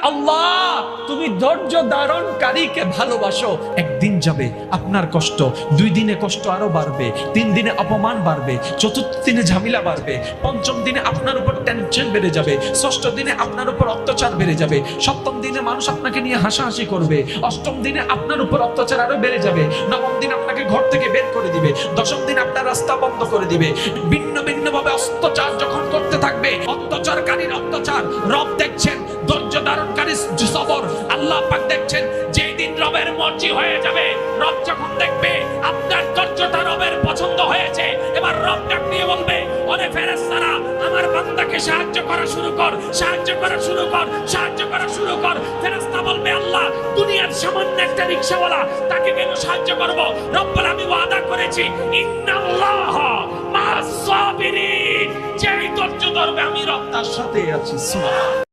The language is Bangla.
আল্লাহ তুমি ধৈর্য ধারণকারীকে ভালোবাসো। একদিন যাবে আপনার কষ্ট, 2 দিনে কষ্ট আরো বাড়বে, 3 দিনে অপমান বাড়বে, 4th দিনে ঝামেলা বাড়বে, 5ম দিনে আপনার উপর টেনশন বেড়ে যাবে, 6ষ্ঠ দিনে আপনার উপর অত্যাচার বেড়ে যাবে, 7ম দিনে মানুষ আপনাকে নিয়ে হাসাহাসি করবে, 8ম দিনে আপনার উপর অত্যাচার আরো বেড়ে যাবে, 9ম দিন আপনাকে ঘর থেকে বের করে দিবে, 10ম দিন আপনার রাস্তা বন্ধ করে দিবে। ভিন্ন ভিন্ন ভাবে অত্যাচার যখন করতে থাকবে, অত্যাচারকারীর অত্যাচার রব দেখছেন, ধৈর্য ধারণকারী সবর আল্লাহ পাক দেখছেন। যেই দিন রবের মর্জি হয়ে যাবে, রব যখন দেখবে আপনার ধৈর্যটা রবের পছন্দ হয়েছে, এবার রব ডাক দিয়ে বলবে, ওরে ফেরেশতারা আমার বান্দাকে সাহায্য করা শুরু কর, সাহায্য করা শুরু কর, সাহায্য করা শুরু কর। ফেরেশতা বলবে, আল্লাহ দুনিয়ার সামান্য একটা রিকশাওয়ালা, তাকে কেন সাহায্য করব? রব বলে, আমি ওয়াদা করেছি ইন্নাল্লাহ মা'আস সাবিরিন, যেই ধৈর্য ধরবে আমি রব তার সাথে আছি। সুবহান।